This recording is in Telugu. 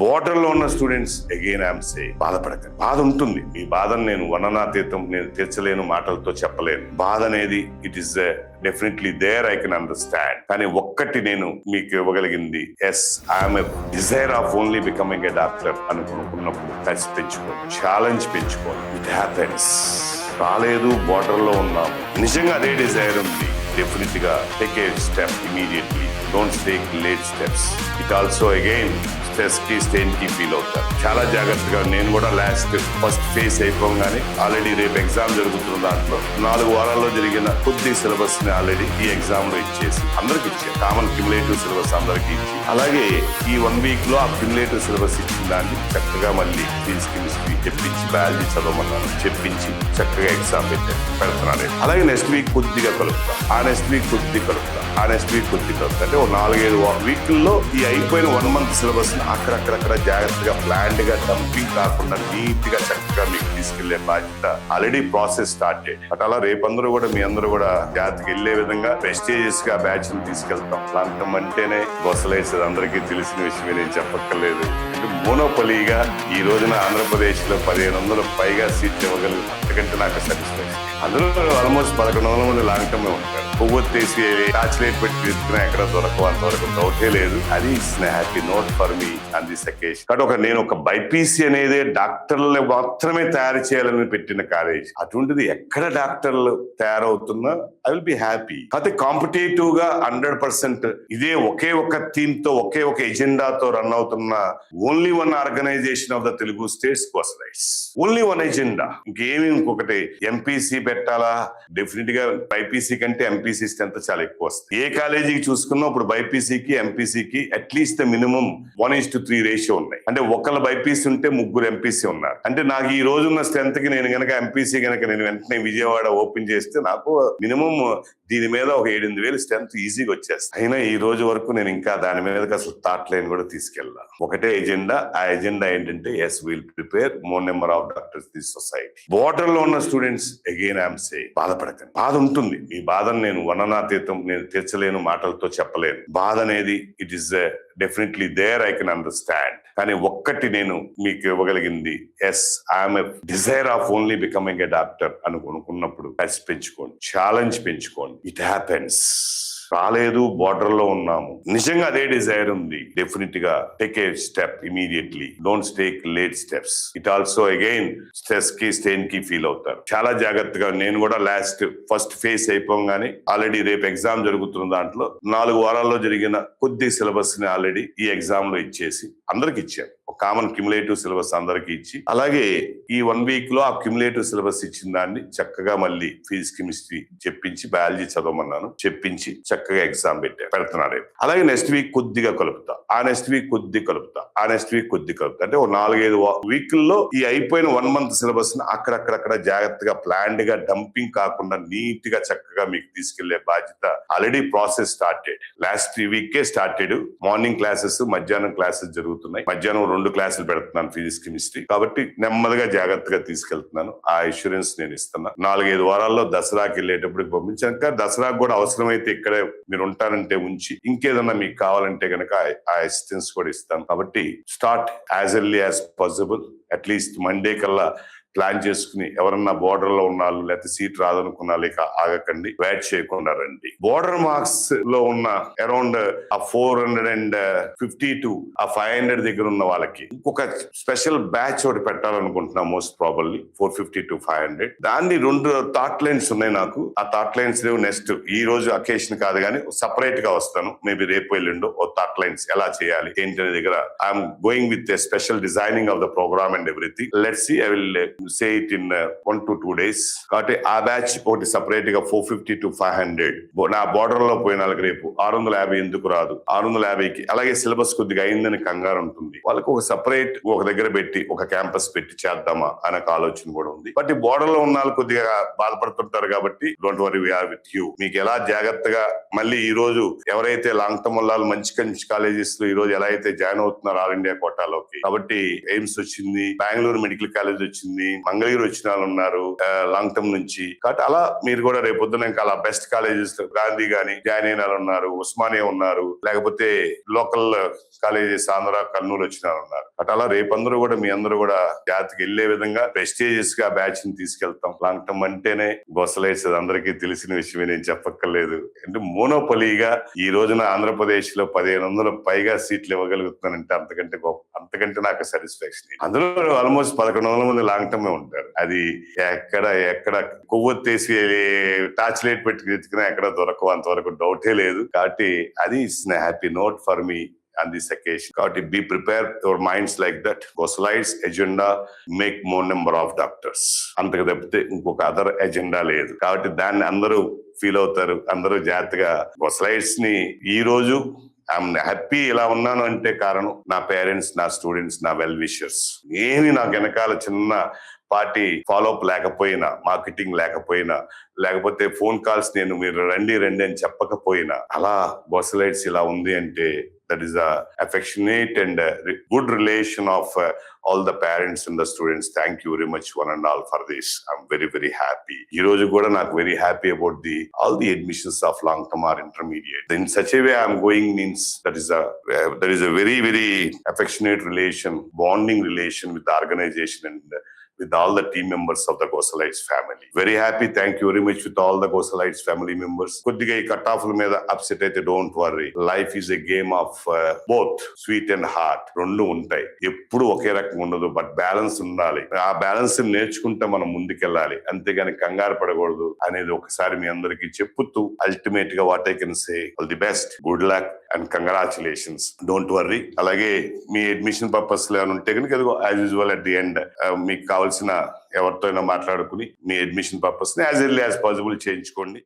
బోర్డర్ లో ఉన్న స్టూడెంట్స్ అగైన్ ఐఎమ్ సే బాధపడకండి. బాధ ఉంటుంది. మీ బాధను నేను వర్ణనాతీతం నేను తీర్చలేను, మాటలతో చెప్పలేను. బాధ అనేది it is definitely there, I can understand. కానీ ఒక్కటి నేను మీకు ఇవ్వగలిగింది, yes I'm a desire of only becoming a doctor అనుకున్నప్పుడు టచ్ పెంచుకోండి, ఛాలెంజ్ పెంచుకోండి. It happens. రాలేదు, బోర్డర్ లో ఉన్నాము, నిజంగా అదే డిజైర్ ఉంది, డెఫినెట్ గా take a step immediately. Don't take late steps. It also again stress కి స్ట్రెయిన్ కి ఫీల్ అవుతారు. చాలా జాగ్రత్తగా నేను కూడా ఫస్ట్ ఫేస్ అయిపోగానే ఆల్రెడీ రేపు ఎగ్జామ్ జరుగుతున్న దాంట్లో 4 వారాల్లో జరిగిన కొద్ది సిలబస్ ని ఆల్రెడీ ఈ ఎగ్జామ్ లో ఇచ్చేసి అందరికి ఇచ్చారు. కామన్ క్యుములేటివ్ సిలబస్ అందరికి ఇచ్చి, అలాగే ఈ 1 వీక్ లో ఆ క్యుములేటివ్ సిలబస్ ఇచ్చిన దాన్ని చక్కగా మళ్ళీ ఫిజిక్స్ కెమిస్ట్రీ చెప్పించి, బయాలజీ చదవమన్నాను చెప్పించి చక్కగా ఎగ్జామ్ పెడుతున్నాను. అలాగే నెక్స్ట్ వీక్ కొద్దిగా కలుపుతాం, ఆ నెక్స్ట్ వీక్ కొద్దిగా కలుపుతాం, ఆ నెక్స్ట్ వీక్ కొద్దిగా కలుపుతాం. అంటే 4-5 వీక్ల్లో ఈ అయిపోయిన 1 మంత్ సిలబస్ అక్కడక్కడ జాగ్రత్తగా ప్లాన్డ్ గా డంపింగ్ కాకుండా నీట్ గా చక్కగా మీకు తీసుకెళ్లే బాధ్యత ఆల్రెడీ ప్రాసెస్ స్టార్టెడ్. బట్ అలా రేపందరూ కూడా మీ అందరూ కూడా జాగ్రత్తగా వెళ్లే విధంగా ప్రెస్టీజియస్ గా బ్యాచ్ ని తీసుకెళ్తాం. లాంటం అంటేనే గొసలేసేది అందరికీ తెలిసిన విషయమే, నేను చెప్పక్కర్లేదు. మోనోపలీగా ఈ రోజున ఆంధ్రప్రదేశ్ లో 1500 పైగా సీట్లు ఇవ్వగలిగిన అంతకంటే నాకు సాటిస్ఫాక్షన్. అందులో ఆల్మోస్ట్ 1100 మంది లాంగ్ టర్మ్ ఉంటారు. కొవ్వొత్తేసి టార్చ్ లైట్ పెట్టి తీసుకున్నా ఎక్కడ దొరకవు, అంతవరకు డౌటే లేదు. అది happy note for me on this occasion. కాబట్టి నేను ఒక బైపీసీ అనేది డాక్టర్లు మాత్రమే తయారు చేయాలని పెట్టిన కాలేజ్. అటువంటిది ఎక్కడ డాక్టర్లు తయారవుతున్నా ఐ విల్ బి హ్యాపీ. అయితే కాంపిటేటివ్ గా 100% ఇదే ఒకే ఒక థీమ్ తో ఒకే ఒక ఎజెండాతో రన్ అవుతున్న only one organisation of the Telugu states course rights. Only one agenda. ఇంకేమి ఇంకొకటి ఎంపీసీ పెట్టాలా? డెఫినెట్ గా బైపీసీ కంటే ఎంపీసీ స్ట్రెంత్ చాలా ఎక్కువ వస్తుంది. ఏ కాలేజీకి చూసుకున్నా ఇప్పుడు బైపీసీకి ఎంపీసీకి అట్లీస్ట్ మినిమం 1:3 రేషియో ఉన్నాయి. అంటే ఒకళ్ళ బైపీసీ ఉంటే 3 ఎంపీసీ ఉన్నారు. అంటే నాకు ఈ రోజున్న స్ట్రెంత్ కి నేను గనక ఎంపీసీ గనక నేను వెంటనే విజయవాడ ఓపెన్ చేస్తే నాకు మినిమం దీని మీద ఒక 7,000 స్ట్రెంత్ ఈజీగా వచ్చేస్తాయి. అయినా ఈ రోజు వరకు నేను ఇంకా దాని మీద అసలు థాట్ లైన్ కూడా తీసుకెళ్ళాను. ఒకటే ఎజెండా. ఆ ఎజెండా ఏంటంటే as will prepare more number of doctors this society. Border లో ఉన్న స్టూడెంట్స్ అగైన్ ఐఎమ్ సే బాధపడకండి. బాధ ఉంటుంది. మీ బాధను నేను వర్ణనాతీతం నేను తీర్చలేను, మాటలతో చెప్పలేను. బాధ అనేది it is definitely there, I can understand. కానీ ఒక్కటి నేను మీకు ఇవ్వగలిగింది, yes I'm a desire of only becoming a doctor అనుకున్నప్పుడు టచ్ పెంచుకోండి, ఛాలెంజ్ పెంచుకోండి. It happens. రాలేదు, బోర్డర్ లో ఉన్నాము, నిజంగా అదే డిజైర్ ఉంది, డెఫినెట్ గా take a step immediately. Don't take late steps. It also again stress కి స్ట్రెయిన్ కి ఫీల్ అవుతారు. చాలా జాగ్రత్తగా నేను కూడా ఫస్ట్ ఫేస్ అయిపోగానే ఆల్రెడీ రేపు ఎగ్జామ్ జరుగుతున్న దాంట్లో 4 వారాల్లో జరిగిన కొద్ది సిలబస్ ని ఆల్రెడీ ఈ ఎగ్జామ్ లో ఇచ్చేసి అందరికి ఇచ్చాను. ఒక కామన్ క్యుములేటివ్ సిలబస్ అందరికి ఇచ్చి, అలాగే ఈ 1 వీక్ లో ఆ క్యుములేటివ్ సిలబస్ ఇచ్చిన దాన్ని చక్కగా మళ్ళీ ఫిజిక్స్ కెమిస్ట్రీ చెప్పించి, బయాలజీ చదవమన్నాను చెప్పించి చక్కగా ఎగ్జామ్ పెడుతున్నా రేపు. అలాగే నెక్స్ట్ వీక్ కొద్దిగా కలుపుతా, ఆ నెక్స్ట్ వీక్ కొద్దిగా కలుపుతా, ఆ నెక్స్ట్ వీక్ కొద్దిగా కలుపుతా. అంటే 4-5 వీక్ల్లో ఈ అయిపోయిన 1 మంత్ సిలబస్ ని అక్కడక్కడ జాగ్రత్తగా ప్లాన్డ్ గా డంపింగ్ కాకుండా నీట్ గా చక్కగా మీకు తీసుకెళ్లే బాధ్యత ఆల్రెడీ ప్రాసెస్ స్టార్టెడ్. లాస్ట్ వీకే స్టార్టెడ్. మార్నింగ్ క్లాసెస్, మధ్యాహ్నం క్లాసెస్ జరుగుతున్నాయి. మధ్యాహ్నం 2 క్లాసులు పెడుతున్నాను ఫిజిక్స్ కెమిస్ట్రీ. కాబట్టి నెమ్మదిగా జాగ్రత్తగా తీసుకెళ్తున్నాను. ఆ ఇన్సూరెన్స్ నేను ఇస్తున్నా. 4-5 వారాల్లో దసరాకి వెళ్ళేటప్పటికి పంపించాక, దసరాకు కూడా అవసరమైతే ఇక్కడే మీరు ఉంటారంటే ఉంచి, ఇంకేదన్నా మీకు కావాలంటే గనక ఆ అసిస్టెన్స్ కూడా ఇస్తాను. కాబట్టి start as early as possible. At least Monday కల్లా ప్లాన్ చేసుకుని, ఎవరన్నా బోర్డర్ లో ఉన్నారు లేకపోతే సీట్ రాదనుకున్నా లేక ఆగకండి, వెయిట్ చేయకుండా రండి. బోర్డర్ మార్క్స్ లో ఉన్న అరౌండ్ 450 to 500 దగ్గర ఉన్న వాళ్ళకి ఇంకొక స్పెషల్ బ్యాచ్ ఒకటి పెట్టాలనుకుంటున్నా. Most probably 450 to 500. దాన్ని 2 థాట్ లైన్స్ ఉన్నాయి నాకు. ఆ థాట్ లైన్స్ లేవు. నెక్స్ట్ ఈ రోజు అకేషన్ కాదు కానీ సపరేట్ గా వస్తాను. మేబీ రేపు ఎల్లుండో ఓ థాట్ లైన్స్ ఎలా చేయాలి ఏంటి అనే దగ్గర I'm going with a special designing of the program and everything. Let's see. I will say it in 1 to 2 days. కాబట్టి ఆ బ్యాచ్ ఒకటి సపరేట్ గా 450 to 500. నా బోర్డర్ లో పోయిన వాళ్ళకి రేపు 650 ఎందుకు రాదు, 650కి అలాగే సిలబస్ కొద్దిగా అయిందని కంగారు ఉంటుంది. వాళ్ళకి ఒక సపరేట్ ఒక దగ్గర పెట్టి ఒక క్యాంపస్ పెట్టి చేద్దామా అనే ఆలోచన కూడా ఉంది. బట్ ఈ బోర్డర్ లో ఉన్న వాళ్ళు కొద్దిగా బాధపడుతుంటారు కాబట్టి don't worry, we are with you. మీకు ఎలా జాగ్రత్తగా మళ్ళీ ఈ రోజు ఎవరైతే లాంగ్ టర్మ్ వాళ్ళు మంచి కాలేజెస్ లో ఈ రోజు ఎలా అయితే జాయిన్ అవుతున్నారు ఆల్ ఇండియా కోటాలోకి. కాబట్టి ఎయిమ్స్ వచ్చింది, బెంగళూరు మెడికల్ కాలేజ్ వచ్చింది, మంగళగిరి వచ్చిన వాళ్ళు ఉన్నారు, లాంగ్ టర్మ్ నుంచి. కాబట్టి అలా మీరు కూడా రేపొద్దున ఇంకా అలా బెస్ట్ కాలేజెస్ గాంధీ గాని జాయిన్ అయిన వాళ్ళు ఉన్నారు, ఉస్మానియా ఉన్నారు, లేకపోతే లోకల్ కాలేజెస్ ఆంధ్ర కర్నూలు వచ్చిన వాళ్ళు ఉన్నారు. అటు అలా రేపందరూ కూడా మీ అందరూ కూడా జాతికి వెళ్లే విధంగా ప్రెస్టీజియస్ గా బ్యాచ్ ని తీసుకెళ్తాం. లాంగ్ టర్మ్ అంటేనే గొసలైట్స్ అందరికీ తెలిసిన విషయమే, నేను చెప్పక్కర్లేదు. అంటే మోనోపలీగా ఈ రోజున ఆంధ్రప్రదేశ్ లో 1500 పైగా సీట్లు ఇవ్వగలుగుతున్నానంటే అంతకంటే నాకు సాటిస్ఫాక్షన్. అందులో ఆల్మోస్ట్ 1100 మంది లాంగ్ టర్మ్ ఉంటారు. అది ఎక్కడ కొవ్వొత్తేసి టార్చ్ లైట్ పెట్టి వెతికినా ఎక్కడ దొరకవు, అంతవరకు డౌటే లేదు. కాబట్టి అది happy note for me on this occasion. కాబట్టి be prepared your minds like that. Gosalites agenda make more number of doctors. అంతకు తప్పితే ఇంకొక అదర్ ఎజెండా లేదు. కాబట్టి దాన్ని అందరూ ఫీల్ అవుతారు. అందరూ జాగ్రత్తగా గొసలైట్స్ ని ఈ రోజు ఐఎమ్ హ్యాపీ ఇలా ఉన్నాను అంటే కారణం నా పేరెంట్స్, నా స్టూడెంట్స్, నా వెల్ విషర్స్. ఏమి నాకు వెనకాల చిన్న పార్టీ ఫాలోఅప్ లేకపోయినా, మార్కెటింగ్ లేకపోయినా, లేకపోతే ఫోన్ కాల్స్ మీరు రండి అని చెప్పకపోయినా, అలా గొసలైట్స్ ఇలా ఉంది అంటే that is a affectionate and good relation of all the parents and the students. Thank you very much one and all for this. I'm very very happy. Ee roju kuda naaku very happy about all the admissions of long term or intermediate. In such a way I'm going means that is a very very affectionate relation, bonding relation with the organization and with all the team members of the Gosalites family. Very happy. Thank you very much with all the Gosalites family members. Koddiga ee cut-off la meeda upset aithe don't worry. Life is a game of both sweet and hard. Rendu untayi. Eppudu oke rakam undadu, but balance undali. Aa balance ni నేర్చుకుంటే మనం ముందుకెళ్ళాలి, అంతేగాని కంగారు పడకూడదు అనేది ఒకసారి మీ అందరికీ చెప్పుతూ ultimate గా what I can say, all the best, good luck and congratulations. Don't worry. అలాగే మీ అడ్మిషన్ పర్పస్ లో ఏమైనా ఉంటే కనుక as usual at the end మీకు కావాల్సిన ఎవరితో అయినా మాట్లాడుకుని మీ అడ్మిషన్ పర్పస్ ని యాజ్ ఎర్లీ యాజ్ పాసిబుల్ చేయించుకోండి.